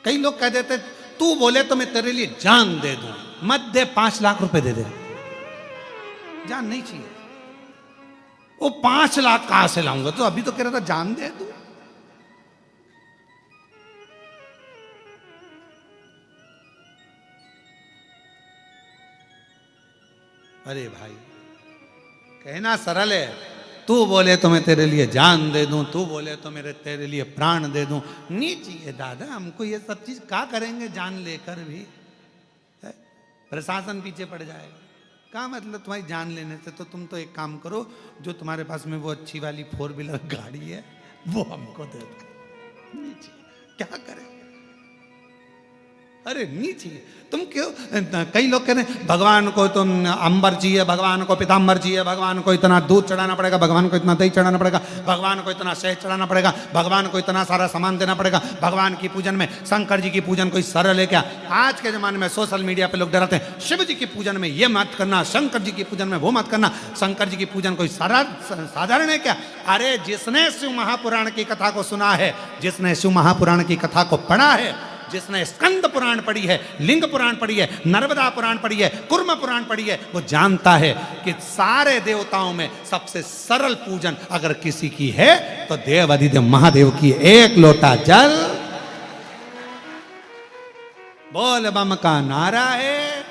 कई लोग कह देते तू बोले तो मैं तेरे लिए जान दे दूं, मत दे 5 लाख रुपए दे दे, जान नहीं चाहिए। वो 5 लाख कहां से लाऊंगा, तो अभी तो कह रहा था जान दे दूं। अरे भाई कहना सरल है, तू बोले तो मैं तेरे लिए जान दे दूं, तू बोले तो मेरे तेरे लिए प्राण दे दूं। नहीं चाहिए दादा हमको ये सब चीज, क्या करेंगे जान लेकर भी, है? प्रशासन पीछे पड़ जाएगा। क्या मतलब तुम्हारी जान लेने से, तो तुम तो एक काम करो, जो तुम्हारे पास में वो अच्छी वाली 4 व्हीलर गाड़ी है वो हमको दे दो। नहीं चाहिए, क्या करें। अरे नहीं चाहिए, तुम क्यों। कई लोग कहते हैं भगवान को तुम अंबर चाहिए, भगवान को पीताम्बर चाहिए, भगवान को इतना दूध चढ़ाना पड़ेगा, भगवान को इतना दही चढ़ाना पड़ेगा, भगवान को इतना शहद चढ़ाना पड़ेगा, भगवान को इतना सारा सामान देना पड़ेगा, भगवान की पूजन में शंकर जी की पूजन कोई सरल है क्या। आज के जमाने में सोशल मीडिया पे लोग डराते हैं शिव जी की पूजन में ये मत करना, शंकर जी की पूजन में वो मत करना। शंकर जी की पूजन कोई साधारण है क्या। अरे जिसने शिव महापुराण की कथा को सुना है, जिसने शिव महापुराण की कथा को पढ़ा है, जिसने स्कंद पुराण पढ़ी है, लिंग पुराण पढ़ी है, नर्मदा पुराण पढ़ी है, कुर्म पुराण पढ़ी है, वो जानता है कि सारे देवताओं में सबसे सरल पूजन अगर किसी की है तो देव अधिदेव महादेव की 1 लोटा जल। बोल बम का नारा है,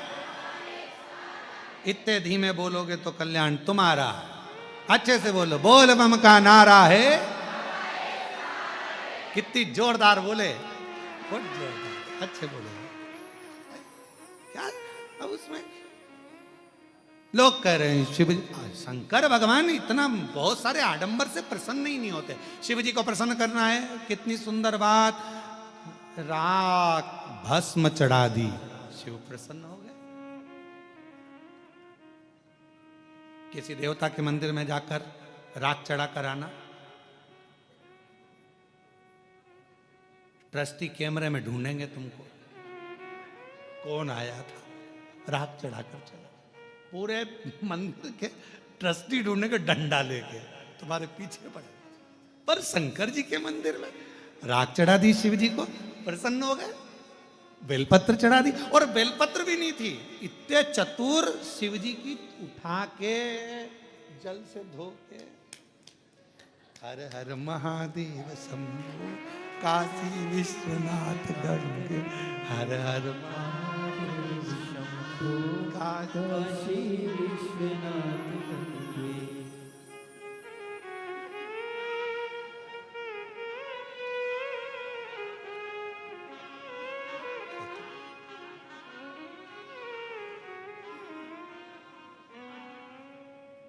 इतने धीमे बोलोगे तो कल्याण तुम्हारा। अच्छे से बोलो, बोल बम का नारा है। कितनी जोरदार बोले, अच्छे बोले। क्या अब उसमें लोग कह रहे हैं शिव शंकर भगवान इतना बहुत सारे आडंबर से प्रसन्न ही नहीं होते। शिव जी को प्रसन्न करना है, कितनी सुंदर बात, राख भस्म चढ़ा दी, शिव प्रसन्न हो गए। किसी देवता के मंदिर में जाकर राख चढ़ा कर आना, ट्रस्टी कैमरे में ढूंढेंगे तुमको, कौन आया था, राख चढ़ाकर चला। पूरे मंदिर के ट्रस्टी ढूंढेंगे डंडा लेके, तुम्हारे पीछे पड़े। पर शंकर जी के मंदिर में राख चढ़ा दी, शिव जी को प्रसन्न हो गए। बेलपत्र चढ़ा दी, और बेलपत्र भी नहीं थी, इतने चतुर शिव जी की उठा के जल से धो के, हर हर महादेव शंभो काशी विश्वनाथ गंगे, हर हर महादेव शंभो काशी विश्वनाथ गंगे।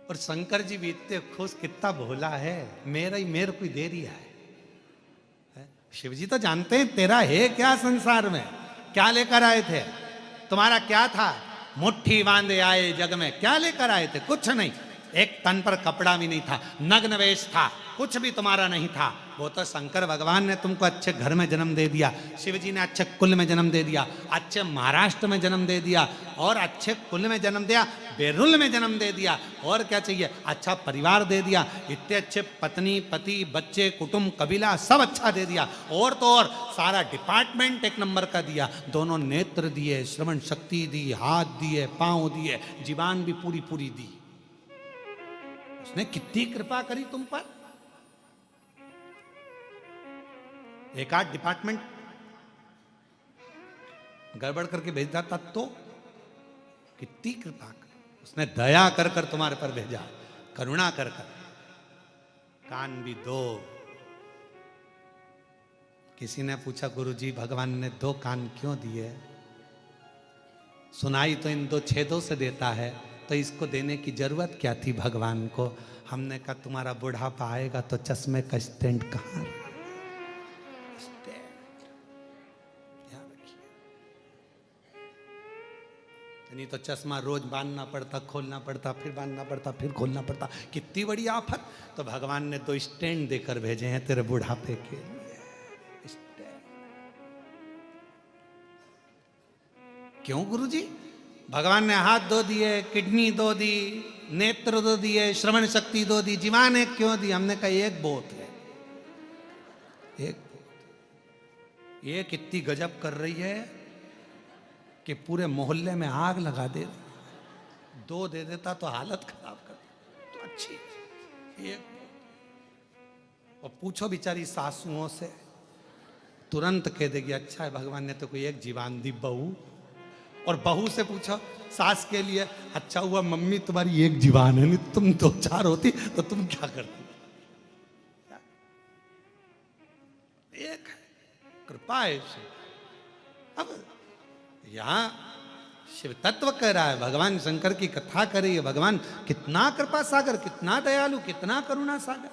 और शंकर जी भी इतने खुश, कितना भोला है, मेरे को दे दिया है। शिव जी तो जानते हैं तेरा है क्या संसार में, क्या लेकर आए थे, तुम्हारा क्या था, मुट्ठी बांधे आए जग में, क्या लेकर आए थे, कुछ नहीं। एक तन पर कपड़ा भी नहीं था, नग्न वेश था, कुछ भी तुम्हारा नहीं था। वो तो शंकर भगवान ने तुमको अच्छे घर में जन्म दे दिया, शिव जी ने अच्छे कुल में जन्म दे दिया, अच्छे महाराष्ट्र में जन्म दे दिया, और अच्छे कुल में जन्म दिया, बेरुल में जन्म दे दिया, और क्या चाहिए, अच्छा परिवार दे दिया, इतने अच्छे पत्नी पति बच्चे कुटुंब कबीला सब अच्छा दे दिया, और तो और सारा डिपार्टमेंट 1 नंबर का दिया। दोनों नेत्र दिए, श्रवण शक्ति दी, हाथ दिए, पांव दिए, जीवान भी पूरी पूरी दी। उसने कितनी कृपा करी तुम पर। एक आध डिपार्टमेंट गड़बड़ करके भेज देता तो कितनी कृपा कर, उसने दया कर कर तुम्हारे पर भेजा, करुणा कर कर। कान भी 2। किसी ने पूछा गुरुजी भगवान ने 2 कान क्यों दिए, सुनाई तो इन 2 छेदों से देता है, तो इसको देने की जरूरत क्या थी भगवान को। हमने कहा तुम्हारा बुढ़ापा आएगा तो चश्मे का स्टैंड कहां, नहीं तो चश्मा रोज बांधना पड़ता, खोलना पड़ता, फिर बांधना पड़ता, फिर खोलना पड़ता, कितनी बड़ी आफत। तो भगवान ने 2 स्टैंड देकर भेजे हैं तेरे बुढ़ापे के लिए। क्यों गुरुजी, भगवान ने हाथ 2 दिए, किडनी 2 दी, नेत्र 2 दिए, श्रवण शक्ति 2 दी, जीवान 1 क्यों दी। हमने कहा 1 बहुत है, 1 बहुत। एक इतनी गजब कर रही है कि पूरे मोहल्ले में आग लगा दे। 2 दे देता तो हालत खराब कर तो अच्छी एक। और पूछो बेचारी सासुओं से, तुरंत कह देगी अच्छा है भगवान ने तो कोई एक जीवान दी बहू। और बहू से पूछो सास के लिए, अच्छा हुआ मम्मी तुम्हारी एक जीवान है, नहीं तुम 2-4 होती तो तुम क्या करती। एक है, कृपा है। अब यहां शिव तत्व कह रहा है, भगवान शंकर की कथा कर रही है। भगवान कितना कृपा सागर, कितना दयालु, कितना करुणा सागर।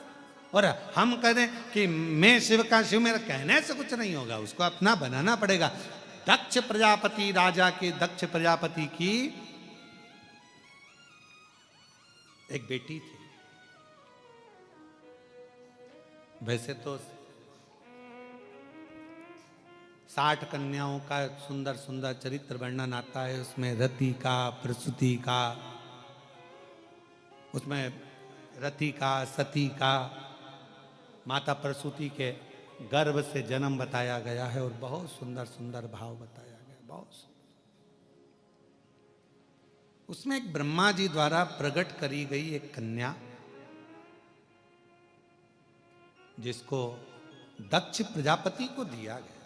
और हम कह दें कि मैं शिव का शिव, मेरा कहने से कुछ नहीं होगा, उसको अपना बनाना पड़ेगा। दक्ष प्रजापति, राजा के दक्ष प्रजापति की एक बेटी थी। वैसे तो 60 कन्याओं का सुंदर सुंदर चरित्र वर्णन आता है उसमें, रति का, प्रसूति का, उसमें रति का, सती का, माता प्रसूति के गर्भ से जन्म बताया गया है। और बहुत सुंदर सुंदर भाव बताया गया, बहुत सुंदर। उसमें एक ब्रह्मा जी द्वारा प्रकट करी गई एक कन्या, जिसको दक्ष प्रजापति को दिया गया,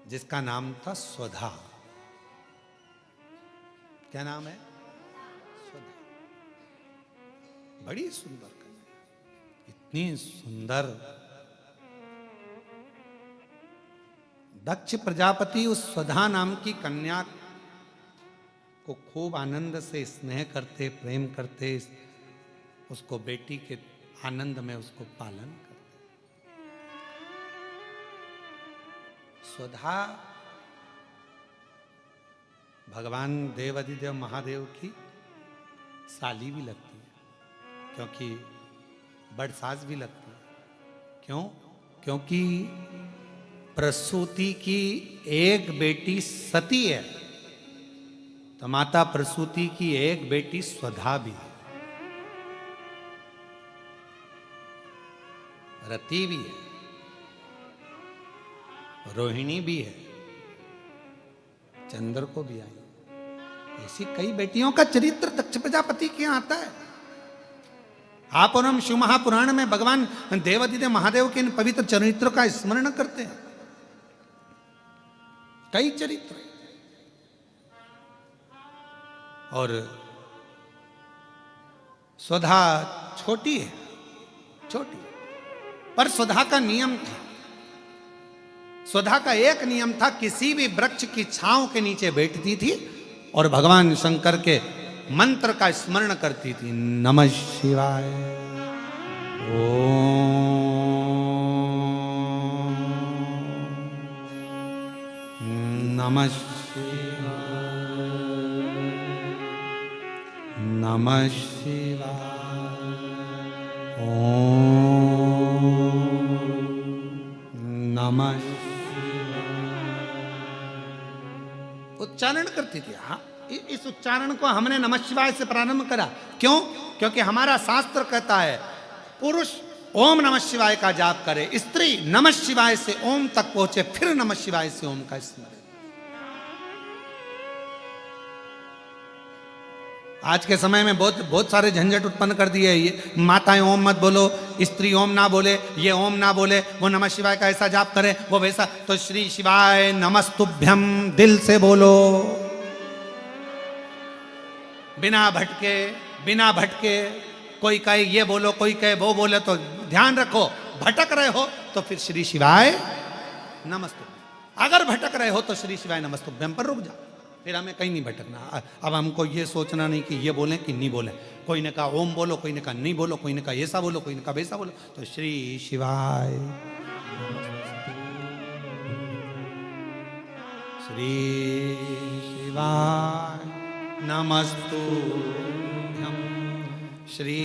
जिसका नाम था स्वधा। क्या नाम है? स्वधा। बड़ी सुंदर कन्या, इतनी सुंदर। दक्ष प्रजापति उस स्वधा नाम की कन्या को खूब आनंद से स्नेह करते, प्रेम करते, उसको बेटी के आनंद में उसको पालन करते। स्वधा भगवान देवाधिदेव महादेव की साली भी लगती है, क्योंकि बड़ सास भी लगती है। क्यों? क्योंकि प्रसूति की एक बेटी सती है, तो माता प्रसूति की एक बेटी स्वधा भी है, रति भी है, रोहिणी भी है, चंद्र को भी आई। ऐसी कई बेटियों का चरित्र दक्ष प्रजापति के यहाँ आता है। आप और हम शिव महापुराण में भगवान देवाधिदेव महादेव के इन पवित्र चरित्रों का स्मरण करते हैं। कई चरित्र। और स्वधा छोटी है, छोटी, पर स्वधा का नियम था। स्वधा का एक नियम था, किसी भी वृक्ष की छांव के नीचे बैठती थी और भगवान शंकर के मंत्र का स्मरण करती थी। नमः शिवाय, ओम नमः शिवाय, नमः शिवाय, ओम नमः शिवाय। उच्चारण करती थी। हाँ, इस उच्चारण को हमने नमः शिवाय से प्रारंभ करा। क्यों? क्योंकि हमारा शास्त्र कहता है पुरुष ओम नमः शिवाय का जाप करे, स्त्री नमः शिवाय से ओम तक पहुंचे, फिर नमः शिवाय से ओम का स्मरण। आज के समय में बहुत सारे झंझट उत्पन्न कर दिए। ये माताएं ओम मत बोलो, स्त्री ओम ना बोले, ये ओम ना बोले, वो नमः शिवाय का ऐसा जाप करे, वो वैसा। तो श्री शिवाय नमस्तुभ्यम दिल से बोलो, बिना भटके, बिना भटके। कोई कहे ये बोलो, कोई कहे वो बोले, तो ध्यान रखो, भटक रहे हो तो फिर श्री शिवाय नमस्तुभ्यम। अगर भटक रहे हो तो श्री शिवाय नमस्तुभ्यम पर रुक जाओ, फिर हमें कहीं नहीं भटकना। अब हमको ये सोचना नहीं कि ये बोलें कि नहीं बोलें। कोई ने कहा ओम बोलो, कोई ने कहा नहीं बोलो, कोई ने कहा ऐसा बोलो, कोई ने कहा वैसा बोलो। तो श्री शिवाय, श्री शिवाय नमस्तुभ्यम, श्री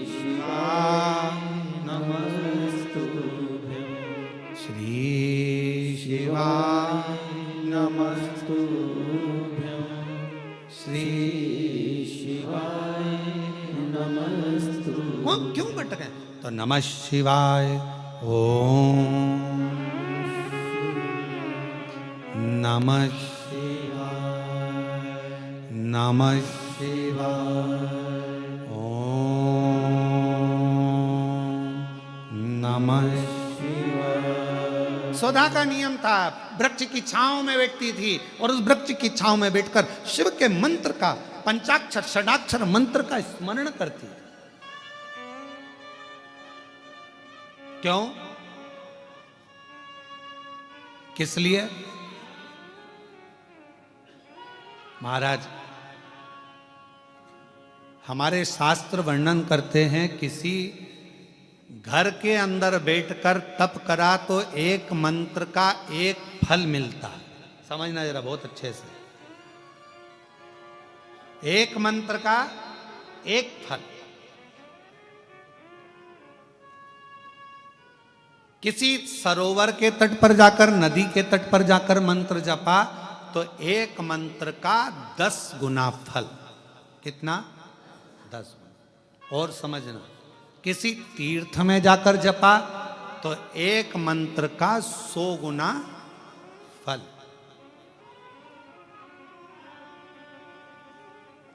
शिवाय नमस्तुभ्यम, श्री शिवाय नमस्तुभ्यम, श्री शिवाय नमस्तुभ्यम। क्यों भटके? तो नमः शिवाय, ओम नमः शिवाय, नमः शिवाय, ओम नमः शिवाय। सुधा का नियम था, वृक्ष की छांव में बैठती थी और उस वृक्ष की छांव में बैठकर शिव के मंत्र का, पंचाक्षर षडाक्षर मंत्र का स्मरण करती। क्यों? किस लिए? महाराज, हमारे शास्त्र वर्णन करते हैं किसी घर के अंदर बैठकर तप करा तो एक मंत्र का एक फल मिलता है। समझना जरा बहुत अच्छे से, एक मंत्र का एक फल। किसी सरोवर के तट पर जाकर, नदी के तट पर जाकर मंत्र जपा तो एक मंत्र का 10 गुना फल। कितना? 10 गुना। और समझना, किसी तीर्थ में जाकर जपा तो एक मंत्र का 100 गुना फल।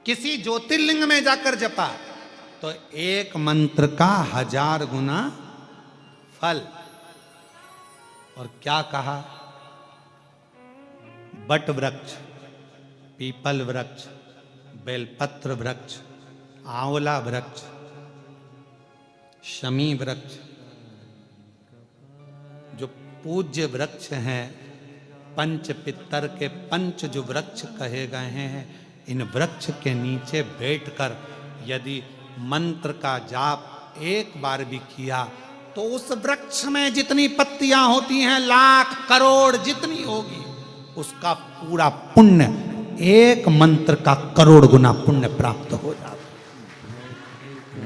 किसी ज्योतिर्लिंग में जाकर जपा तो एक मंत्र का 1000 गुना फल। और क्या कहा? बट वृक्ष, पीपल वृक्ष, बेलपत्र वृक्ष, आंवला वृक्ष, शमी वृक्ष, जो पूज्य वृक्ष हैं, पंच पितर के पंच जो वृक्ष कहे गए हैं, इन वृक्ष के नीचे बैठकर यदि मंत्र का जाप एक बार भी किया तो उस वृक्ष में जितनी पत्तियां होती हैं, लाख करोड़ जितनी होगी, उसका पूरा पुण्य एक मंत्र का करोड़ गुना पुण्य प्राप्त हो जाता।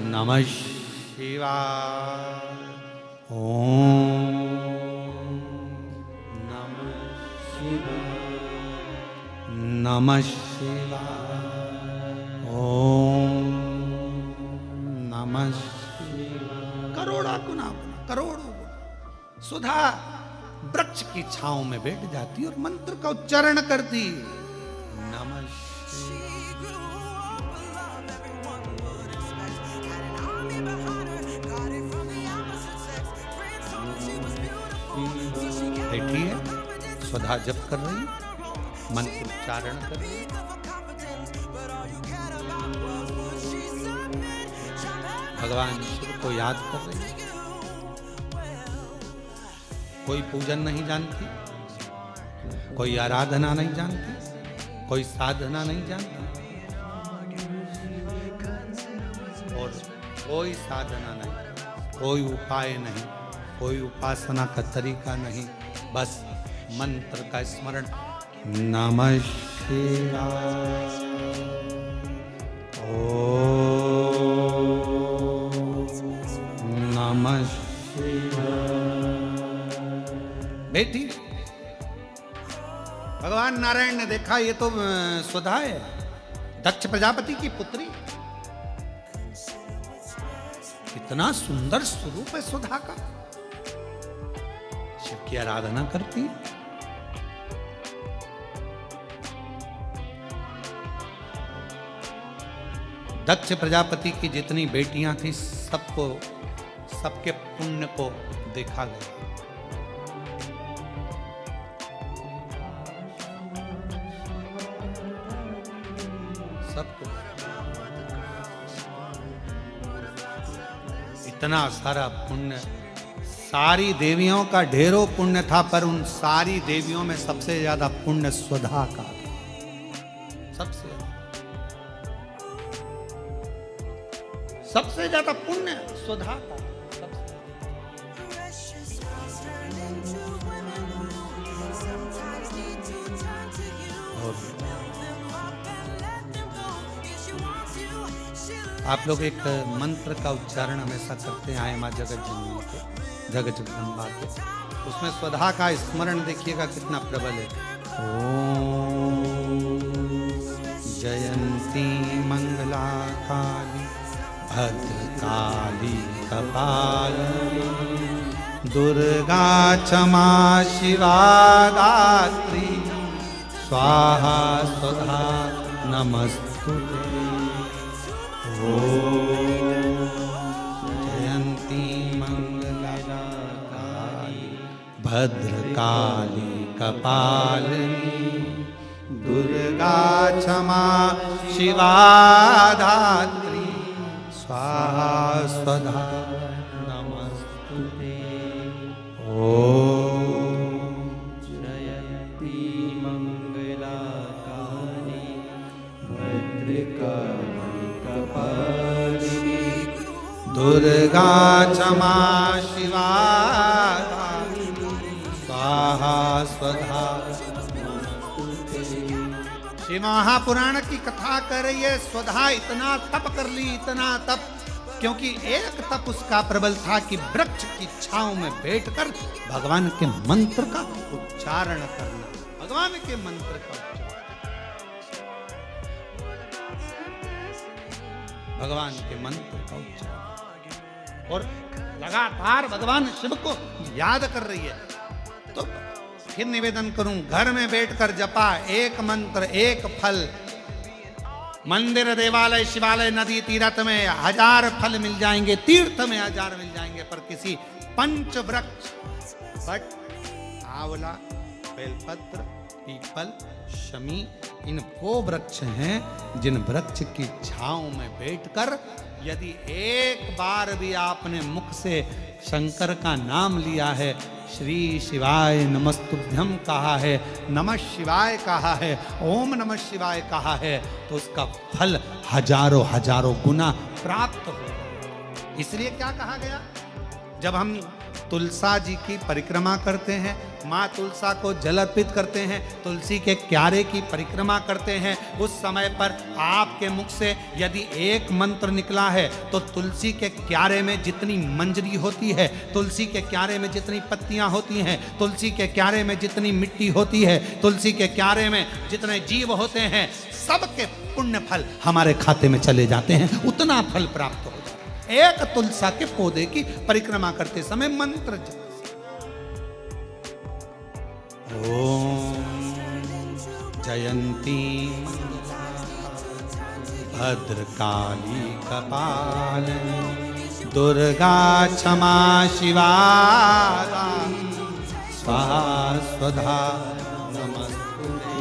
नमः शिवाय, ओम नमः शिवाय, नमः शिवाय, ओम नमः शिवाय। करोड़ा गुना, करोड़ों गुना सुधा वृक्ष की छांव में बैठ जाती और मंत्र का उच्चारण करती। नमः बैठी है, सुधा जप कर रही, मंत्र उच्चारण कर रही। भगवान शिव को याद कर रही। कोई पूजन नहीं जानती, कोई आराधना नहीं जानती, कोई साधना नहीं जानती, और कोई साधना नहीं, कोई उपाय नहीं, कोई उपासना का तरीका नहीं, बस मंत्र का स्मरण। नमः शिवाय, ओम नमः शिवाय। बेटी, भगवान नारायण ने देखा ये तो सुधा है, दक्ष प्रजापति की पुत्री। कितना सुंदर स्वरूप है सुधा का। शिव की आराधना करती है। दक्ष प्रजापति की जितनी बेटियां थी, सबको, सबके पुण्य को देखा गया। सबको इतना सारा पुण्य, सारी देवियों का ढेरों पुण्य था, पर उन सारी देवियों में सबसे ज्यादा पुण्य सुधा का था। सबसे ज्यादा पुण्य सुधा का। और आप लोग एक मंत्र का उच्चारण हमेशा करते हैं, आए माँ जगत जननी के, जगत जगदम्बा के। उसमें सुधा का स्मरण देखिएगा कितना प्रबल है। ओम जयंती मंगला काली भद्रकाली कपालिनी दुर्गा क्षमा शिवा दात्री स्वाहा स्वधा नमस्तुते। ओम जयंती मंगलकाली भद्रकाली कपालिनी दुर्गा क्षमा शिवा धात्री स्वाहा स्वधा नमस्तुते। ओम जयंती मंगलकाली भद्रकाली कपालिनी दुर्गा क्षमा शिवा स्वाहा स्वधा। श्री महापुराण की कथा कर रही है, स्वधा इतना तप कर ली, इतना तप, क्योंकि एक तप उसका प्रबल था कि वृक्ष की छांव में बैठकर भगवान के मंत्र का उच्चारण करना, भगवान के मंत्र का उच्चारण, भगवान के मंत्र का उच्चारण, और लगातार भगवान शिव को याद कर रही है। तो फिर निवेदन करूं, घर में बैठकर जपा एक मंत्र एक फल, मंदिर देवालय शिवालय नदी तीर्थ में 1000 फल मिल जाएंगे, तीर्थ में 1000 मिल जाएंगे, पर किसी पंच वृक्ष बट आंवला बेलपत्र पीपल शमी इन वो वृक्ष हैं जिन वृक्ष की छांव में बैठकर यदि एक बार भी आपने मुख से शंकर का नाम लिया है, श्री शिवाय नमस्तुभ्यं कहा है, नमः शिवाय कहा है, ओम नमः शिवाय कहा है, तो उसका फल हजारों हजारों गुना प्राप्त हो। इसलिए क्या कहा गया, जब हम तुलसा जी की परिक्रमा करते हैं, माँ तुलसा को जल अर्पित करते हैं, तुलसी के क्यारे की परिक्रमा करते हैं, उस समय पर आपके मुख से यदि एक मंत्र निकला है तो तुलसी के क्यारे में जितनी मंजरी होती है, तुलसी के क्यारे में जितनी पत्तियां होती हैं, तुलसी के क्यारे में जितनी मिट्टी होती है, तुलसी के क्यारे में जितने जीव होते हैं, सबके पुण्य फल हमारे खाते में चले जाते हैं, उतना फल प्राप्त हो जाता है एक तुलसा के पौधे की परिक्रमा करते समय मंत्र। ओम जयंती भद्रकाली कपालिनी दुर्गा क्षमा शिवा स्वाहा स्वधा नमस्तुते।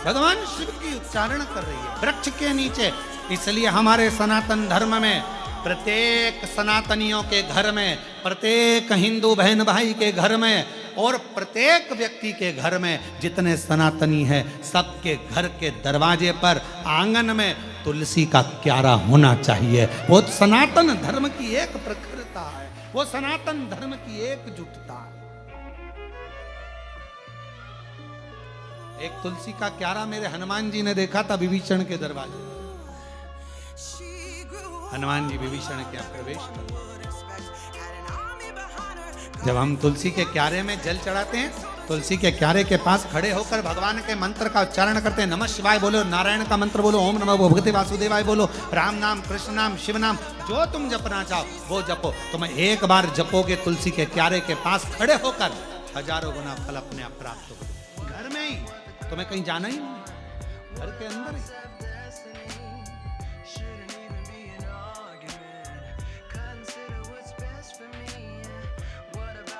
भगवान शिव की उच्चारण कर रही है वृक्ष के नीचे। इसलिए हमारे सनातन धर्म में प्रत्येक सनातनियों के घर में, प्रत्येक हिंदू बहन भाई के घर में और प्रत्येक व्यक्ति के घर में जितने सनातनी हैं, सबके घर के दरवाजे पर आंगन में तुलसी का क्यारा होना चाहिए। वो सनातन धर्म की एक प्रखरता है, वो सनातन धर्म की एकजुटता है। एक तुलसी का क्यारा मेरे हनुमान जी ने देखा था विभीषण के दरवाजे। हनुमान जी विभीषण के यहाँ प्रवेश कर, जब हम तुलसी के क्यारे में जल चढ़ाते हैं, तुलसी के क्यारे के पास खड़े होकर भगवान के मंत्र का उच्चारण करते हैं। नमः शिवाय बोलो, नारायण का मंत्र बोलो, ओम नमः भगवते वासुदेवाय बोलो, राम नाम कृष्ण नाम शिव नाम जो तुम जपना चाहो वो जपो। तुम एक बार जपोगे तुलसी के क्यारे के पास खड़े होकर, हजारों गुना फल अपने आप प्राप्त होगा। घर में ही, तुम्हें कहीं जाना ही नहीं, घर के अंदर ही।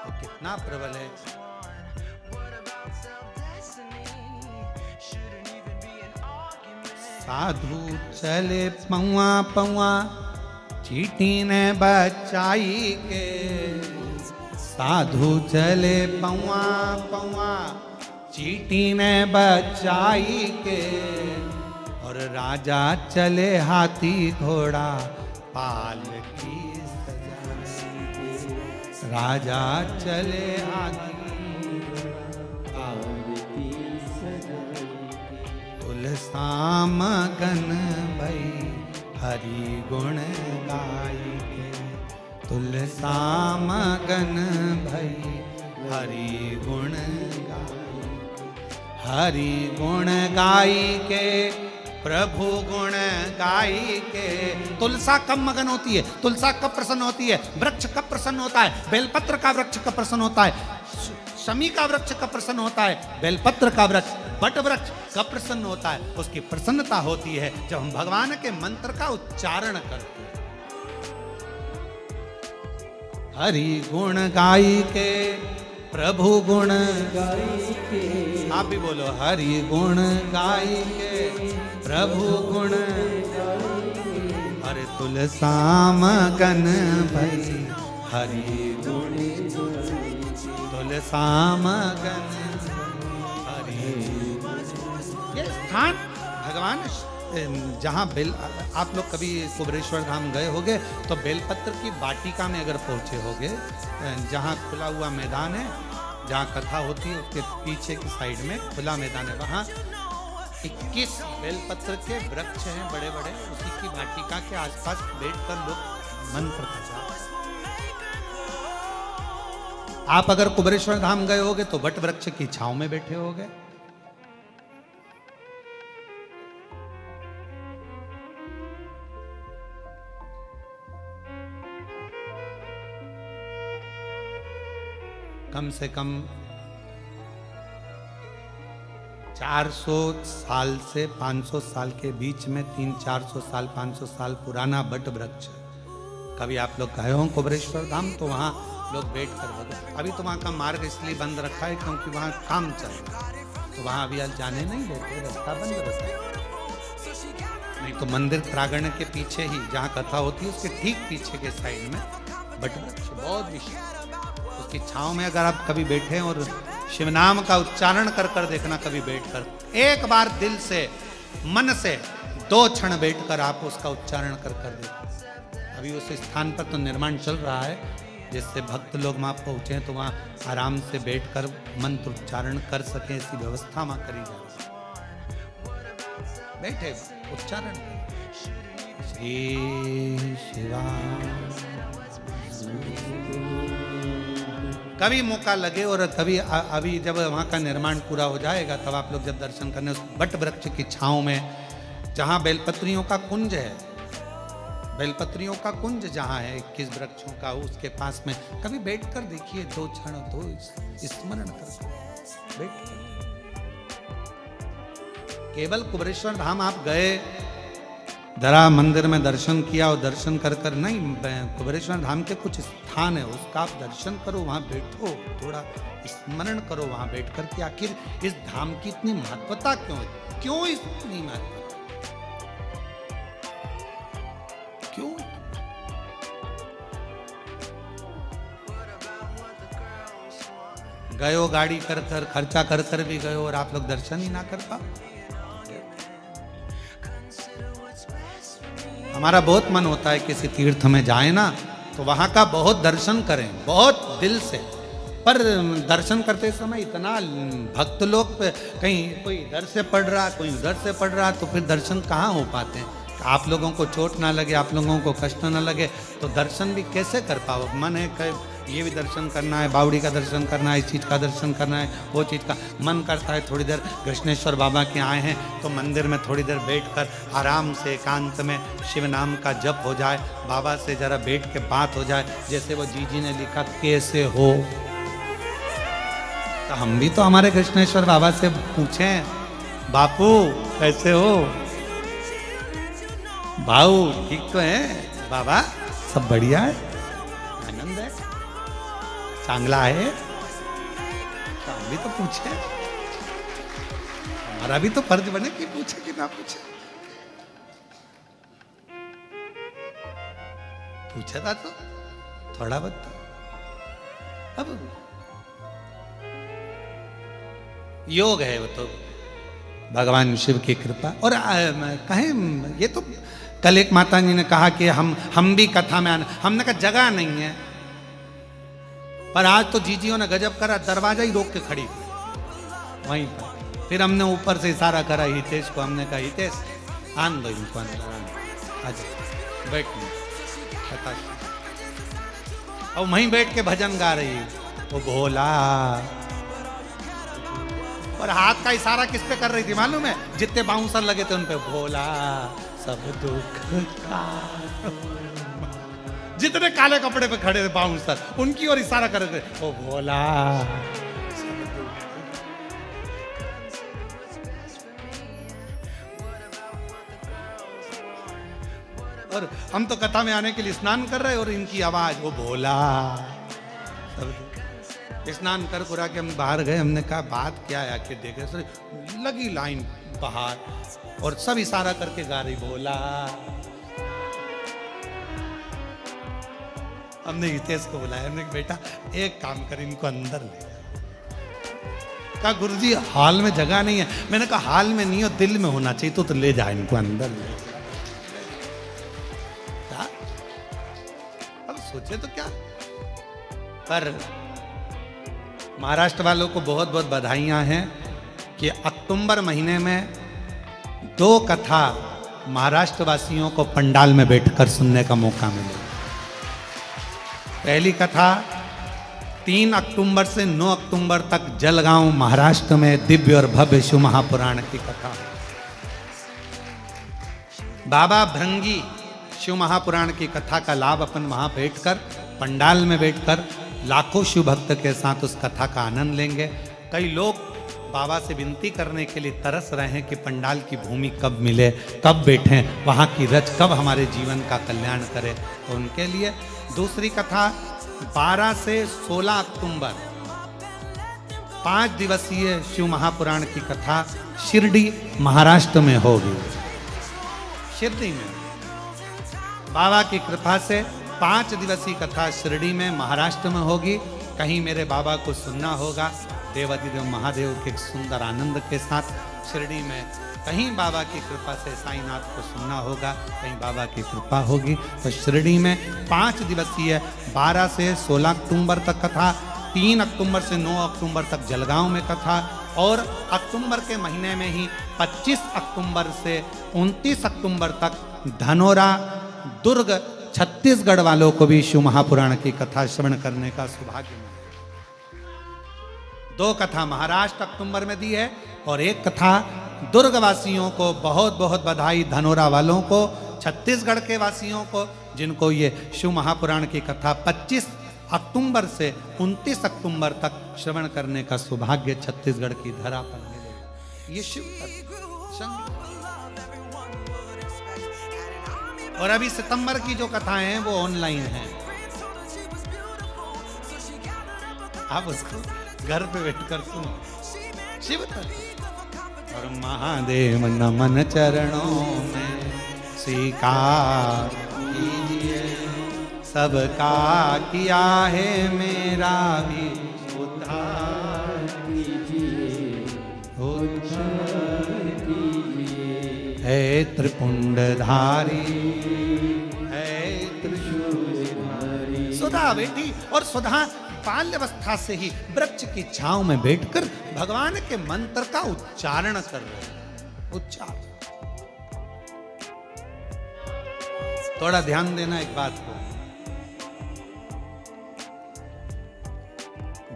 तो कितना प्रबल है। साधु चले पौआ पौआ चीटी ने बचाई के, साधु चले पौआ पौआ चीटी ने बचाई के, और राजा चले हाथी घोड़ा पाल की सजाई के। राजा चले हाथी पाल की सजाई के, तुलसा मगन भई हरि गुण गाई के। तुलसा मगन भई हरि गुण गाई, हरि गुण गाई के प्रभु गुण गाई के। तुलसा कब मगन होती है, तुलसा कब प्रसन्न होती है, वृक्ष कब प्रसन्न होता है, बेलपत्र का वृक्ष कब प्रसन्न होता है, शमी का वृक्ष कब प्रसन्न होता है, बेलपत्र का वृक्ष, बट वृक्ष कब प्रसन्न होता है। उसकी प्रसन्नता होती है जब हम भगवान के मंत्र का उच्चारण करते हैं। हरि गुण गाई के प्रभु गुण गाई के। आप भी बोलो, हरि गुण गाई के प्रभु गुण गाई के। अरे तुलसा मगन भई हरि गुण, तुलसा मगन हरि। ये स्थान भगवान जहाँ बेल, आप लोग कभी कुबरेश्वर धाम गए होगे तो बेलपत्र की वाटिका में अगर पहुँचे होगे, जहाँ खुला हुआ मैदान है, जहाँ कथा होती है उसके पीछे की साइड में खुला मैदान है, वहाँ 21 बेलपत्र के वृक्ष हैं बड़े बड़े। उसी की वाटिका के आसपास बैठकर लोग मंत्र करते हैं। आप अगर कुबरेश्वर धाम गए होगे तो वट वृक्ष की छांव में बैठे होगे। कम से कम 400 साल से 500 साल के बीच में 300-400 साल 500 साल पुराना बट वृक्ष। कभी आप लोग गए हो कुबरेश्वर धाम तो वहाँ लोग बैठ कर बगे। अभी तो वहाँ का मार्ग इसलिए बंद रखा है क्योंकि वहाँ काम चल रहा है, तो वहाँ अभी आज जाने नहीं देते, रास्ता बंद रहता है। नहीं तो मंदिर प्रांगण के पीछे ही जहाँ कथा होती है उसके ठीक पीछे के साइड में बट वृक्ष बहुत विशेष, उसकी छांव में अगर आप कभी बैठे और शिव नाम का उच्चारण कर कर देखना, कभी बैठकर एक बार दिल से मन से 2 क्षण बैठकर आप उसका उच्चारण कर कर देखो। अभी उस स्थान पर तो निर्माण चल रहा है, जिससे भक्त लोग वहाँ पहुँचे तो वहाँ आराम से बैठकर मंत्र उच्चारण कर सके, ऐसी व्यवस्था वहाँ करी जाए। बैठे उच्चारण श्री शिवा। कभी मौका लगे और कभी अभी जब वहाँ का निर्माण पूरा हो जाएगा तब आप लोग जब दर्शन करने उस बट वृक्ष की छांव में, जहाँ बेलपत्रियों का कुंज है, बेलपत्रियों का कुंज जहाँ है 21 वृक्षों का, उसके पास में कभी बैठकर देखिए 2 क्षण, 2 स्मरण कर बैठ। केवल कुबरेश्वर धाम आप गए, जरा मंदिर में दर्शन किया और दर्शन कर कर नहीं, कुबरेश्वर धाम के कुछ स्थान है उसका आप दर्शन करो, वहाँ बैठो, थोड़ा स्मरण करो वहाँ बैठ कर कि आखिर इस धाम की इतनी महत्वता क्यों है, क्यों इतनी महत्वता, क्यों। गयो गाड़ी कर कर, खर्चा कर कर भी गयो और आप लोग दर्शन ही ना कर पाओ। हमारा बहुत मन होता है किसी तीर्थ में जाए ना तो वहाँ का बहुत दर्शन करें, बहुत दिल से, पर दर्शन करते समय इतना भक्त लोग कहीं कोई इधर से पढ़ रहा, कोई उधर से पढ़ रहा, तो फिर दर्शन कहाँ हो पाते हैं। आप लोगों को चोट ना लगे, आप लोगों को कष्ट ना लगे तो दर्शन भी कैसे कर पाओ। मन है कि ये भी दर्शन करना है, बावड़ी का दर्शन करना है, इस चीज़ का दर्शन करना है, वो चीज़ का मन करता है। थोड़ी देर कृष्णेश्वर बाबा के आए हैं तो मंदिर में थोड़ी देर बैठकर आराम से एकांत में शिव नाम का जप हो जाए, बाबा से जरा बैठ के बात हो जाए। जैसे वो जी ने लिखा कैसे हो, तो हम भी तो हमारे कृष्णेश्वर बाबा से पूछें, बापू कैसे हो, भाऊ ठीक तो है, बाबा सब बढ़िया है, आनंद है, चांगला है, तो हम भी तो पूछे, हमारा भी तो फर्ज बने कि पूछे कि ना पूछे। पूछा था तो थोड़ा बहुत अब योग है, वो तो भगवान शिव की कृपा। और कहें ये तो कल एक माता जी ने कहा कि हम भी कथा में आना, हमने कहा जगह नहीं है, पर आज तो जीजियों ने गजब करा, दरवाजा ही रोक के खड़ी वहीं पर। फिर हमने ऊपर से इशारा करा हितेश को, हमने कहा हितेश आन दो इनको अंदर, आज बैठ। और वहीं बैठ के भजन गा रही है, वो भोला। और हाथ का इशारा किस पे कर रही थी मालूम है? जितने बाउंसर लगे थे उन पे, भोला सब दुख का। जितने काले कपड़े पे खड़े थे बाउंसर, उनकी ओर इशारा कर रहे थे, ओ भोला। और हम तो कथा में आने के लिए स्नान कर रहे, और इनकी आवाज, वो भोला। स्नान कर कुरा के हम बाहर गए, हमने कहा बात क्या है, आके देखे सर लगी लाइन बाहर, और सब इशारा करके गा रही, भोला। हमने हितेश को बुलाया, हमने कहा बेटा एक काम कर, इनको अंदर ले। कहा गुरुजी हाल में जगह नहीं है। मैंने कहा हाल में नहीं हो, दिल में होना चाहिए, तो ले जा इनको अंदर ले। अब सोचे तो क्या। पर महाराष्ट्र वालों को बहुत बहुत बधाइयां हैं कि अक्टूबर महीने में 2 कथा महाराष्ट्र वासियों को पंडाल में बैठकर सुनने का मौका मिला। पहली कथा 3 अक्टूबर से 9 अक्टूबर तक जलगांव महाराष्ट्र में दिव्य और भव्य शिव महापुराण की कथा। बाबा भृंगी शिव महापुराण की कथा का लाभ अपन वहां बैठकर, पंडाल में बैठकर लाखों शिव भक्त के साथ उस कथा का आनंद लेंगे। कई लोग बाबा से विनती करने के लिए तरस रहे हैं कि पंडाल की भूमि कब मिले, कब बैठें, वहाँ की रच कब हमारे जीवन का कल्याण करे। तो उनके लिए दूसरी कथा 12 से 16 अक्टूबर 5 दिवसीय शिव महापुराण की कथा शिरडी महाराष्ट्र में होगी। शिरडी में बाबा की कृपा से 5 दिवसीय कथा शिरडी में महाराष्ट्र में होगी। कहीं मेरे बाबा को सुनना होगा देवाधिदेव महादेव के सुंदर आनंद के साथ शिरडी में, कहीं बाबा की कृपा से साईनाथ को सुनना होगा, कहीं बाबा की कृपा होगी। तो शिरडी में 5 दिवसीय 12 से 16 अक्टूबर तक कथा, 3 अक्टूबर से 9 अक्टूबर तक जलगांव में कथा, और अक्टूबर के महीने में ही 25 अक्टूबर से 29 अक्टूबर तक धनोरा दुर्ग छत्तीसगढ़ वालों को भी शिव महापुराण की कथा श्रवण करने का सौभाग्य मिला। 2 कथा महाराष्ट्र अक्टूबर में दी है, और 1 कथा दुर्ग वासियों को बहुत बहुत बधाई, धनोरा वालों को, छत्तीसगढ़ के वासियों को, जिनको ये शिव महापुराण की कथा 25 अक्टूबर से 29 अक्टूबर तक श्रवण करने का सौभाग्य छत्तीसगढ़ की धरा पर मिलेगा। ये शिव संग। और अभी सितंबर की जो कथाएं हैं वो ऑनलाइन हैं, आप उसको घर पे बैठकर सुनो। शिव और महादेव नमन चरणों में स्वीकार कीजिए, सबका किया है मेरा भी उद्धार कीजिए, उद्धार कीजिए। है त्रिपुंडधारी, सुधा बेटी, और सुधा बाल्यावस्था से ही वृक्ष की छांव में बैठकर भगवान के मंत्र का उच्चारण कर रहे हैं। उच्चारण, थोड़ा ध्यान देना एक बात को।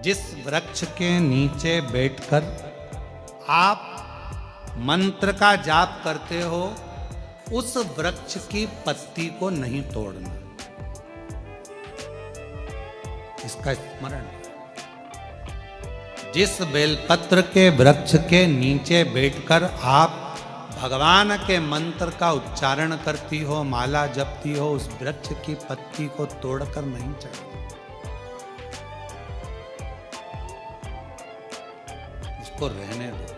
जिस वृक्ष के नीचे बैठकर आप मंत्र का जाप करते हो, उस वृक्ष की पत्ती को नहीं तोड़ना, इसका स्मरण। जिस बेलपत्र के वृक्ष के नीचे बैठकर आप भगवान के मंत्र का उच्चारण करती हो, माला जपती हो, उस वृक्ष की पत्ती को तोड़कर नहीं चढ़ाना, उसको रहने दो।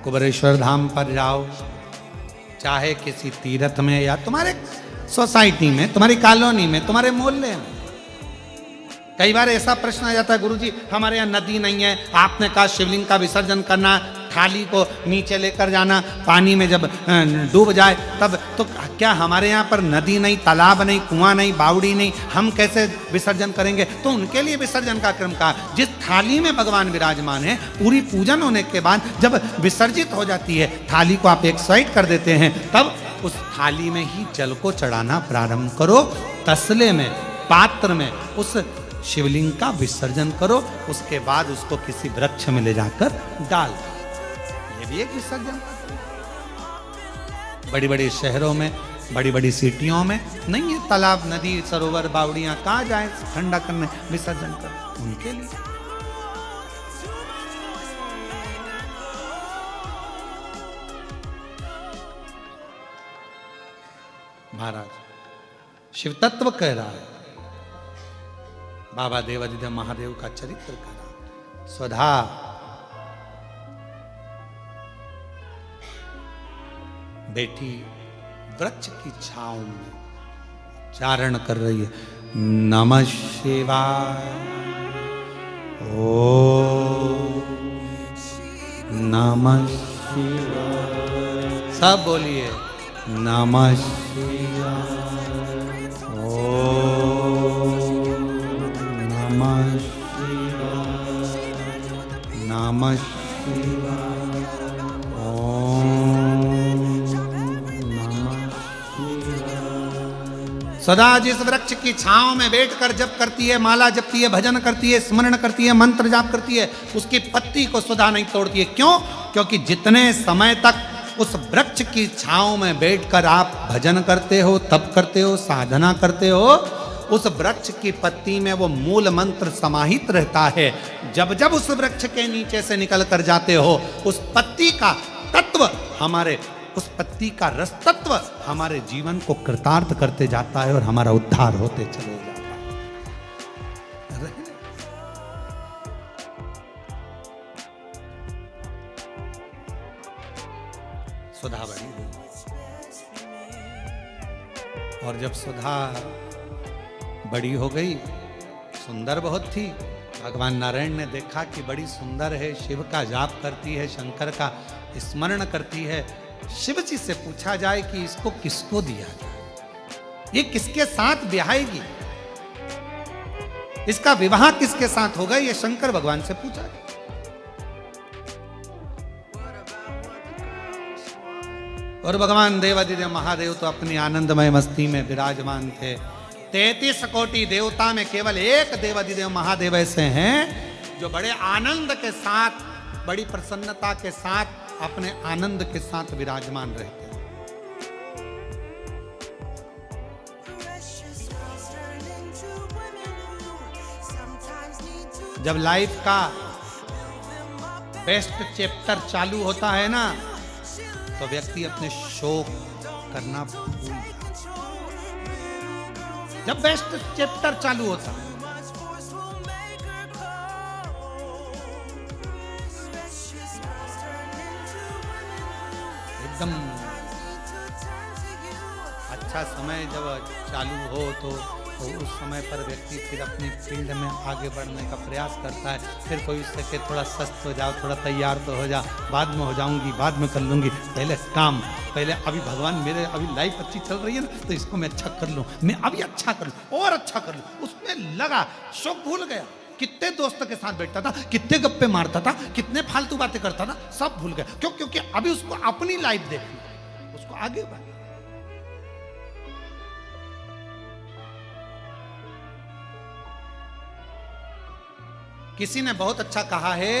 कुबेरेश्वर धाम पर जाओ, चाहे किसी तीर्थ में या तुम्हारे सोसाइटी में, तुम्हारी कॉलोनी में, तुम्हारे मोहल्ले में, कई बार ऐसा प्रश्न आ जाता है, गुरुजी हमारे यहाँ नदी नहीं है, आपने कहा शिवलिंग का विसर्जन करना, थाली को नीचे लेकर जाना, पानी में जब डूब जाए तब, तो क्या हमारे यहाँ पर नदी नहीं, तालाब नहीं, कुआं नहीं, बावड़ी नहीं, हम कैसे विसर्जन करेंगे? तो उनके लिए विसर्जन का क्रम कहा। जिस थाली में भगवान विराजमान है, पूरी पूजन होने के बाद जब विसर्जित हो जाती है, थाली को आप एक साइड कर देते हैं, तब उस थाली में ही जल को चढ़ाना प्रारंभ करो। तसले में, पात्र में उस शिवलिंग का विसर्जन करो। उसके बाद उसको किसी वृक्ष में ले जाकर डाल दो। ये भी एक विसर्जन। बड़ी बड़ी शहरों में, बड़ी बड़ी सिटियों में नहीं है तालाब, नदी, सरोवर, बावड़ियां, कहाँ जाए ठंडा करने, विसर्जन कर उनके लिए। महाराज शिव तत्व कह रहा है, बाबा देवादिदेव महादेव का चरित्र कह रहा है। स्वधा बेटी वृक्ष की छांव में चारण कर रही है, नमः शिवाय, ओ नमः शिवाय, सब बोलिए नमः शिवाय, ओ नमः शिवाय, नमः शिवाय, ओम नमः शिवाय। सदा जिस वृक्ष की छांव में बैठकर जप करती है, माला जपती है, भजन करती है, स्मरण करती है, मंत्र जाप करती है, उसकी पत्ती को सदा नहीं तोड़ती है। क्यों? क्योंकि जितने समय तक उस वृक्ष की छांव में बैठकर आप भजन करते हो, तप करते हो, साधना करते हो, उस वृक्ष की पत्ती में वो मूल मंत्र समाहित रहता है। जब जब उस वृक्ष के नीचे से निकल कर जाते हो, उस पत्ती का तत्व हमारे, उस पत्ती का रस तत्व हमारे जीवन को कृतार्थ करते जाता है और हमारा उद्धार होते चले जाता है। सुधा बड़ी हुई, और जब सुधा बड़ी हो गई, सुंदर बहुत थी, भगवान नारायण ने देखा कि बड़ी सुंदर है, शिव का जाप करती है, शंकर का स्मरण करती है। शिव जी से पूछा जाए कि इसको किसको दिया जाए, ये किसके साथ ब्याहेगी, इसका विवाह किसके साथ होगा, ये शंकर भगवान से पूछा जाए। और भगवान देवादिदेव महादेव तो अपनी आनंदमय मस्ती में विराजमान थे। 33 कोटि देवता में केवल एक देवादिदेव महादेव ऐसे हैं जो बड़े आनंद के साथ, बड़ी प्रसन्नता के साथ, अपने आनंद के साथ विराजमान रहते हैं। जब लाइफ का बेस्ट चैप्टर चालू होता है ना, तो व्यक्ति अपने शोक करना भूल जाता। जब बेस्ट चैप्टर चालू होता है, एकदम अच्छा समय जब चालू हो तो उस समय पर व्यक्ति फिर अपनी फील्ड में आगे बढ़ने का प्रयास करता है। फिर कोई उससे कि थोड़ा सस्त हो जाओ, थोड़ा तैयार तो हो जा, बाद में हो जाऊंगी, बाद में कर लूंगी, पहले काम, पहले अभी भगवान मेरे, अभी लाइफ अच्छी चल रही है ना, तो इसको मैं अच्छा कर लूँ, मैं अभी अच्छा कर लूँ और अच्छा कर लूँ। उसमें लगा, शौक भूल गया। कितने दोस्तों के साथ बैठता था, कितने गप्पे मारता था, कितने फालतू बातें करता था, सब भूल गया। क्यों? क्योंकि अभी उसको अपनी लाइफ देखनी, उसको आगे बढ़ना। किसी ने बहुत अच्छा कहा है,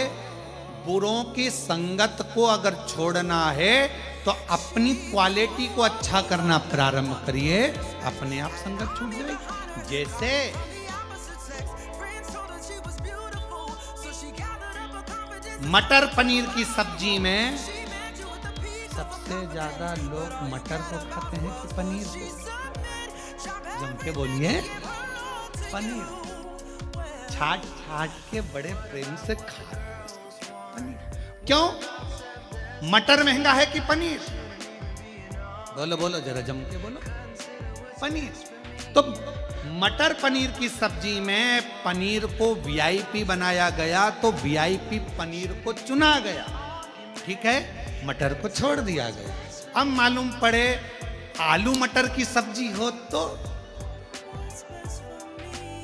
बुरों की संगत को अगर छोड़ना है तो अपनी क्वालिटी को अच्छा करना प्रारंभ करिए, अपने आप संगत छूट जाएगी। जैसे मटर पनीर की सब्जी में सबसे ज्यादा लोग मटर को खाते हैं कि पनीर को? जम के बोलिए, पनीर। छाट छाट के बड़े प्रेम से खा पनीर। क्यों? मटर महंगा है कि पनीर? बोलो बोलो, जरा जम के बोलो। पनीर। तो मटर पनीर की सब्जी में पनीर को वीआईपी बनाया गया, तो वीआईपी पनीर को चुना गया, ठीक है, मटर को छोड़ दिया गया। अब मालूम पड़े आलू मटर की सब्जी हो तो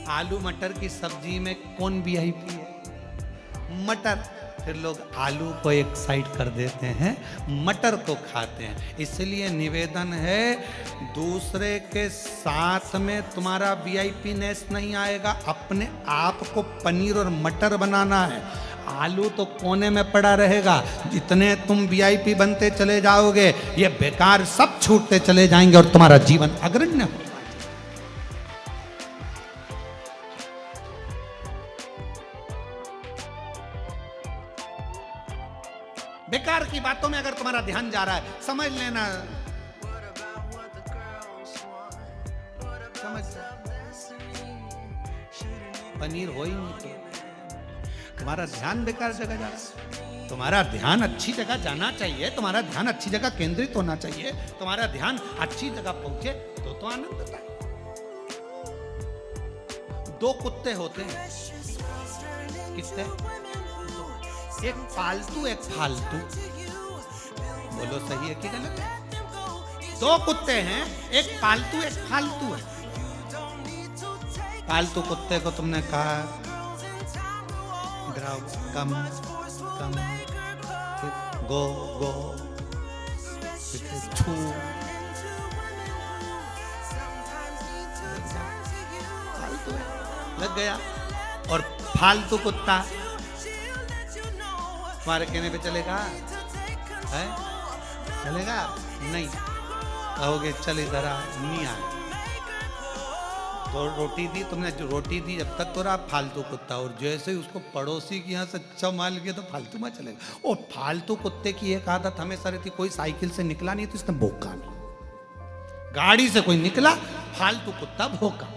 आलू मटर की सब्जी में कौन वीआईपी है? मटर। फिर लोग आलू को एक साइड कर देते हैं, मटर को खाते हैं। इसलिए निवेदन है, दूसरे के साथ में तुम्हारा वीआईपी नेस नहीं आएगा, अपने आप को पनीर और मटर बनाना है। आलू तो कोने में पड़ा रहेगा, जितने तुम वीआईपी बनते चले जाओगे ये बेकार सब छूटते चले जाएंगे और तुम्हारा जीवन अग्रण्य हो। बेकार की बातों में अगर तुम्हारा ध्यान जा रहा है, समझ लेना, समझ पनीर हो ही नहीं तो तुम्हारा ध्यान बेकार जगह जा रहा है। तुम्हारा ध्यान अच्छी जगह जाना चाहिए, तुम्हारा ध्यान अच्छी जगह केंद्रित होना चाहिए, तुम्हारा ध्यान अच्छी जगह पहुंचे तो आनंद आता है। दो कुत्ते होते हैं, कितने? एक पालतू एक फालतू। बोलो सही है कि गलत है? दो कुत्ते हैं, एक पालतू एक फालतू है। पालतू कुत्ते को तुमने कहा ग्राउ कम कम, गो गो, छू, फालतू लग गया। और फालतू कुत्ता तुम्हारे कहने पे चलेगा? है चलेगा? नहीं। कहोगे चल इधर आ, नहीं आए तो रोटी दी तुमने, जो रोटी दी जब तक तो रहा फालतू कुत्ता, और जैसे ही उसको पड़ोसी के यहाँ से अच्छा माल गया तो फालतू में चलेगा। और फालतू कुत्ते की एक आदत हमेशा रहती, कोई साइकिल से निकला नहीं तो इसने भौंका नहीं, गाड़ी से कोई निकला फालतू कुत्ता भौंका।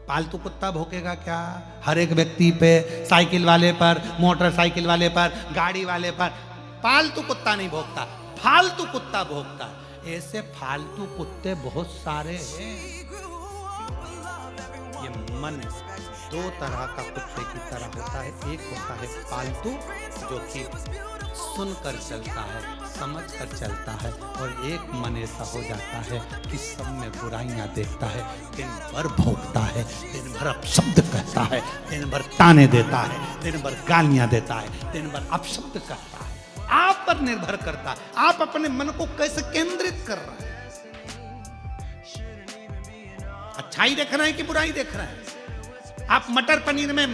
पालतू कुत्ता भौंकेगा क्या? हर एक व्यक्ति पे, साइकिल वाले पर, मोटरसाइकिल वाले पर, गाड़ी वाले पर। पालतू कुत्ता नहीं भौंकता, फालतू कुत्ता भौंकता। ऐसे फालतू कुत्ते बहुत सारे हैं। ये मन दो तरह का कुत्ते की तरह होता है। एक होता है पालतू, जो कि सुनकर चलता है, समझ कर चलता है, और एक मन ऐसा हो जाता है कि सब में बुराइयां देखता है, दिन भर भौंकता है, दिन भर अपशब्द कहता है, दिन भर ताने देता है, दिन भर गालियां देता है, दिन भर अपशब्द कहता है। आप पर निर्भर करता है, आप अपने मन को कैसे केंद्रित कर रहे हैं। अच्छाई देख रहे हैं कि बुराई देख रहे हैं? आप मटर पनीर में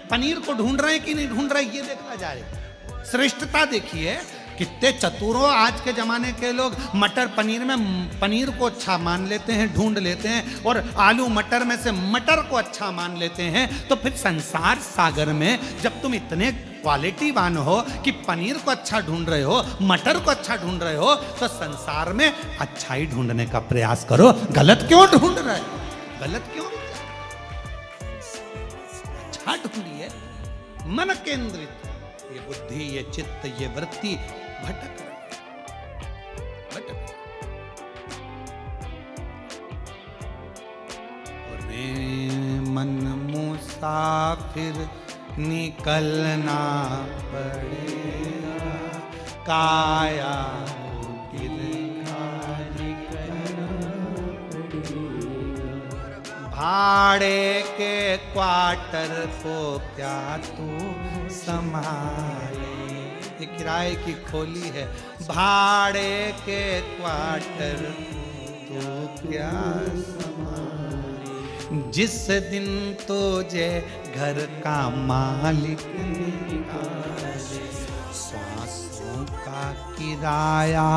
पनीर को ढूंढ रहे हैं कि नहीं ढूंढ रहे, ये देखा जाए। श्रेष्ठता देखिए, कितने चतुरों आज के जमाने के लोग मटर पनीर में पनीर को अच्छा मान लेते हैं, ढूंढ लेते हैं, और आलू मटर में से मटर को अच्छा मान लेते हैं। तो फिर संसार सागर में जब तुम इतने क्वालिटीवान हो कि पनीर को अच्छा ढूंढ रहे हो, मटर को अच्छा ढूंढ रहे हो, तो संसार में अच्छाई ढूंढने का प्रयास करो। गलत क्यों ढूंढ रहे हो? गलत क्यों? अच्छा ढूंढिए, मन केंद्रित। ये बुद्धि, ये चित्त, ये वृत्ति भटक भटक। और मन मुसाफिर निकलना पड़ेगा, काया भाड़े के क्वार्टर को क्या तू संभाले। ये किराए की खोली है। भाड़े के क्वार्टर तो क्या संभाले, जिस दिन तुझे घर का मालिक निकाले, सांसों का किराया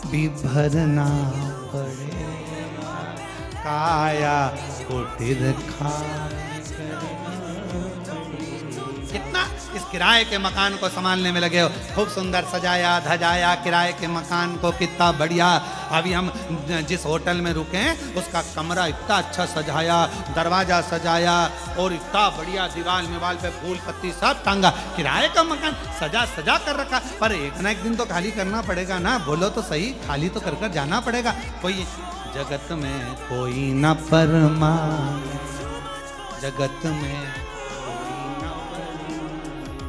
भी भरना पड़ेगा, काया कुटिर कितना इस किराए के मकान को संभालने में लगे हो। खूब सुंदर सजाया धजाया किराए के मकान को, कितना बढ़िया। अभी हम जिस होटल में रुके हैं उसका कमरा इतना अच्छा सजाया, दरवाजा सजाया, और इतना बढ़िया दीवार मिवाल पे फूल पत्ती सब टांगा। किराए का मकान सजा सजा कर रखा, पर एक ना एक दिन तो खाली करना पड़ेगा ना। बोलो तो सही, खाली तो कर जाना पड़ेगा। कोई जगत में कोई न परमाने, जगत में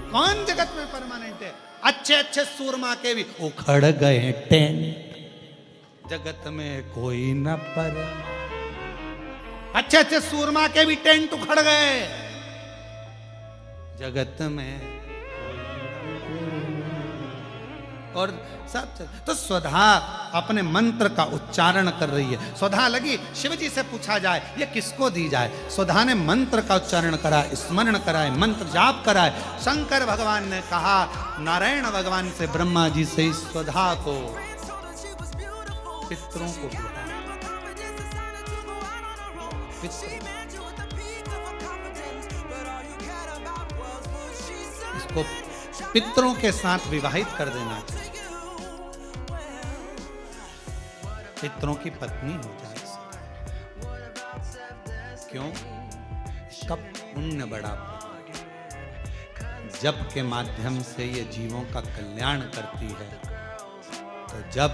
कौन जगत में परमानेंट है? अच्छे अच्छे सूरमा के भी उखड़ गए टेंट। जगत में कोई न परमानेंट, अच्छे अच्छे सूरमा के भी टेंट उखड़ गए। जगत में कोई न और सब तो स्वधा अपने मंत्र का उच्चारण कर रही है। स्वधा लगी शिव जी से पूछा जाए ये किसको दी जाए। स्वधा ने मंत्र का उच्चारण करा, स्मरण कराए, मंत्र जाप कराए। शंकर भगवान ने कहा नारायण भगवान से ब्रह्मा जी से इस स्वधा को पितरों को इसको पितरों के साथ विवाहित कर देना चाहिए, पितरों की पत्नी हो जाए। क्यों? इसका पुण्य बड़ा, जप के माध्यम से ये जीवों का कल्याण करती है। तो जब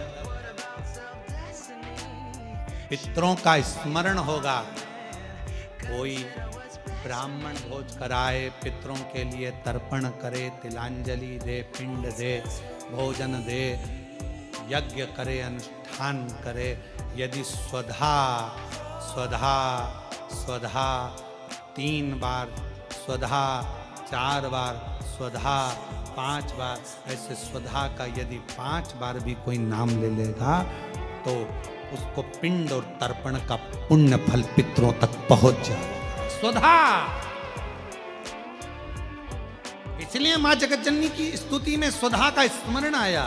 पितरों का स्मरण होगा, कोई ब्राह्मण भोज कराए, पितरों के लिए तर्पण करे, तिलांजलि दे, पिंड दे, भोजन दे, यज्ञ करे, अनुष्ठान करे, यदि स्वधा स्वधा स्वधा 3 बार, स्वधा 4 बार, स्वधा 5 बार, ऐसे स्वधा का यदि 5 बार भी कोई नाम ले लेगा तो उसको पिंड और तर्पण का पुण्य फल पितरों तक पहुंच जाए। स्वधा, इसलिए मां जगतजननी की स्तुति में स्वधा का स्मरण आया।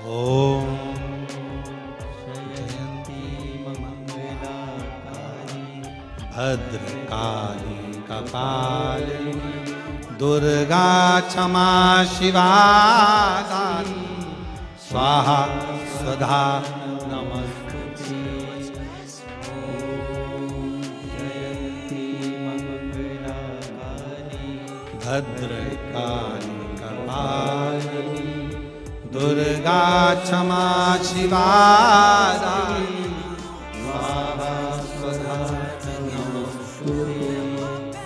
ओम भद्रकाली कपालिनी दुर्गा क्षमा शिवा स्वाहा स्वधा भद्रकाली कपालिनी दुर्गा क्षमा शिवा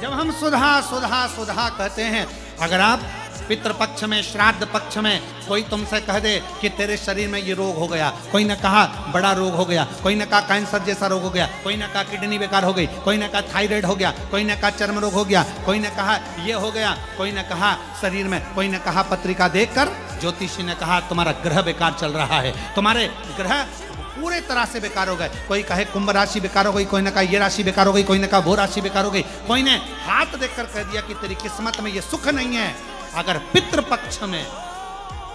जब हम सुधा सुधा सुधा कहते हैं, अगर आप पितृपक्ष में, श्राद्ध पक्ष में कोई तुमसे कह दे कि तेरे शरीर में ये रोग हो गया, कोई ने कहा बड़ा रोग हो गया, कोई ने कहा कैंसर जैसा रोग हो गया, कोई ने कहा किडनी बेकार हो गई, कोई ने कहा थायराइड हो गया, कोई ने कहा चर्म रोग हो गया, कोई ने कहा ये हो गया, कोई ने कहा शरीर में, कोई ने कहा पत्रिका देखकर ज्योतिषी ने कहा तुम्हारा ग्रह बेकार चल रहा है, तुम्हारे ग्रह पूरे तरह से बेकार हो गए। कोई कहे कुंभ राशि बेकार हो गई, कोई ने कहा ये राशि बेकार हो गई, कोई ने कहा वो राशि बेकार हो गई, कोई ने हाथ देखकर कह दिया कि तेरी किस्मत में ये सुख नहीं है। अगर पितृपक्ष में,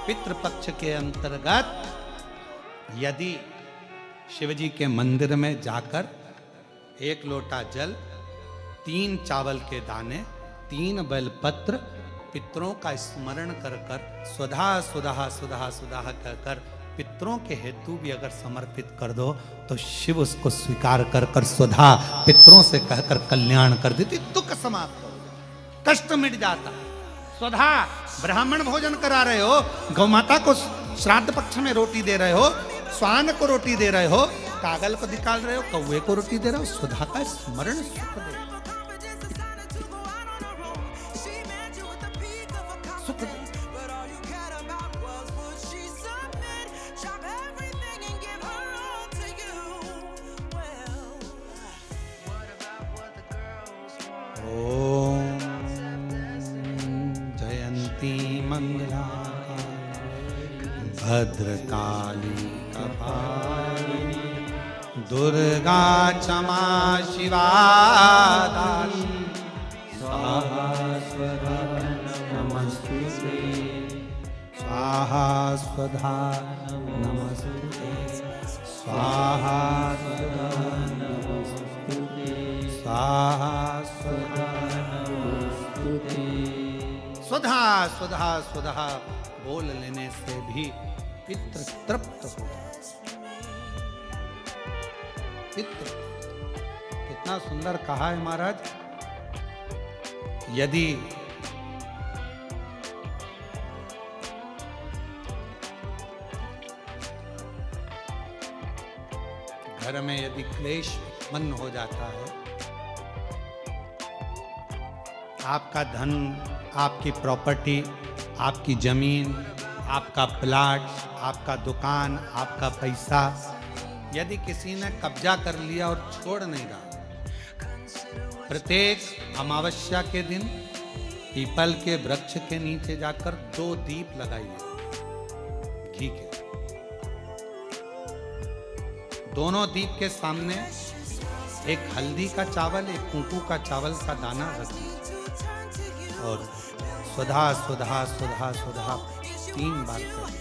पितृपक्ष के अंतर्गत यदि शिवजी के मंदिर में जाकर 1 लोटा जल, 3 चावल के दाने, 3 बेलपत्र पितरों का स्मरण कर कर स्वधा स्वधा स्वधा स्वधा कहकर पितरों के हेतु भी अगर समर्पित कर दो तो शिव उसको स्वीकार कर कर स्वधा पितरों से कहकर कल्याण कर देती, दुख समाप्त हो जाता, कष्ट मिट जाता। स्वधा ब्राह्मण भोजन करा रहे हो, गौ माता को श्राद्ध पक्ष में रोटी दे रहे हो, स्वान को रोटी दे रहे हो, कागल को निकाल रहे हो, कौवे को रोटी दे रहे हो, स्वधा का स्मरण सुख दे, सुख दे। ओम जयंती मंगला भद्रकाली कपालिनी दुर्गा क्षमा शिवा स्वाहा स्वधा नमस्ते स्वाहा स्वधा नमस्ते स्वाहा स्वधा नमस्ते स्वाहा स्वधा स्वधा स्वधा बोल लेने से भी पितृ तृप्त हो जाए। पितृ कितना सुंदर कहा है महाराज। यदि घर में यदि क्लेश उत्पन्न हो जाता है, आपका धन, आपकी प्रॉपर्टी, आपकी जमीन, आपका प्लाट, आपका दुकान, आपका पैसा, यदि किसी ने कब्जा कर लिया और छोड़ नहीं रहा, प्रत्येक अमावस्या के दिन पीपल के वृक्ष के नीचे जाकर 2 दीप लगाइए, ठीक है। दोनों दीप के सामने एक हल्दी का चावल, एक कुंकू का चावल का दाना रख दीजिए और स्वधा स्वधा स्वधा स्वधा 3 बार करो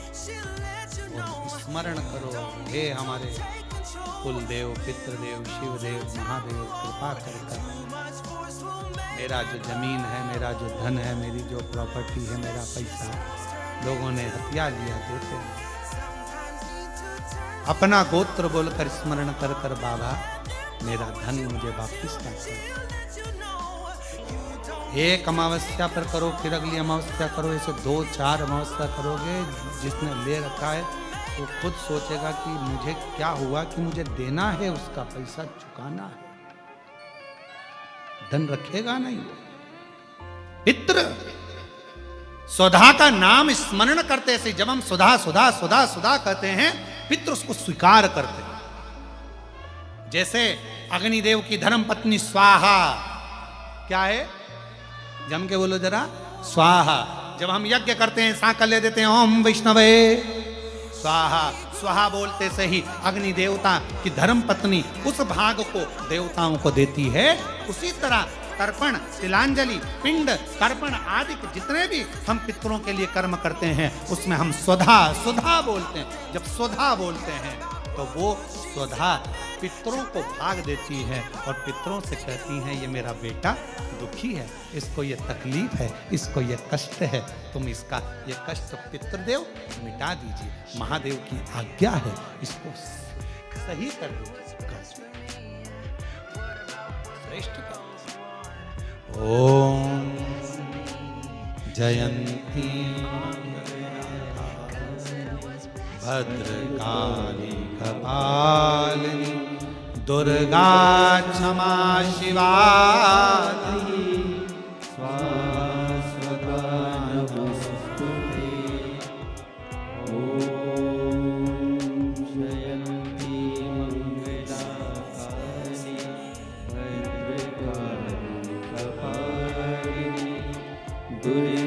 और स्मरण करो, हे हमारे कुल देव, पितृदेव, शिवदेव, महादेव, कृपा कर मेरा जो जमीन है, मेरा जो धन है, मेरी जो प्रॉपर्टी है, मेरा पैसा लोगों ने हत्या लिया, देते हैं। अपना गोत्र बोलकर स्मरण कर कर बाबा मेरा धन मुझे वापस कर। एक अमावस्या पर करो, फिर अगली अमावस्या करो, ऐसे 2-4 अमावस्या करोगे। जिसने ले रखा है वो खुद सोचेगा कि मुझे क्या हुआ, कि मुझे देना है, उसका पैसा चुकाना है, धन रखेगा नहीं। पितृ स्वधा का नाम स्मरण करते से, जब हम सुधा सुधा सुधा सुधा कहते हैं, पितृ उसको स्वीकार करते हैं। जैसे अग्निदेव की धर्म पत्नी स्वाहा, क्या है, जम के बोलो जरा, स्वाहा। जब हम यज्ञ करते हैं, सांकल्य देते हैं, ओम वैष्णवे स्वाहा, स्वाहा बोलते से ही अग्नि देवता की धर्म पत्नी उस भाग को देवताओं को देती है। उसी तरह तर्पण, तिलांजलि, पिंड, तर्पण आदि जितने भी हम पितरों के लिए कर्म करते हैं, उसमें हम स्वधा स्वधा बोलते हैं। जब स्वधा बोलते हैं तो वो स्वधा पितरों को भाग देती है और पितरों से कहती हैं, ये मेरा बेटा दुखी है, इसको ये तकलीफ है, इसको ये कष्ट है, तुम इसका ये कष्ट पितृदेव मिटा दीजिए, महादेव की आज्ञा है, इसको सही कर दीजिए, श्रेष्ठ कर। ओम जयंती भद्रकाली कपालिनी दुर्गा क्षमा शिवा स्वास्वदा नमोस्तुते। ओम जयंती मंगलाकाली भद्रकाली कपालिनी दुर्गा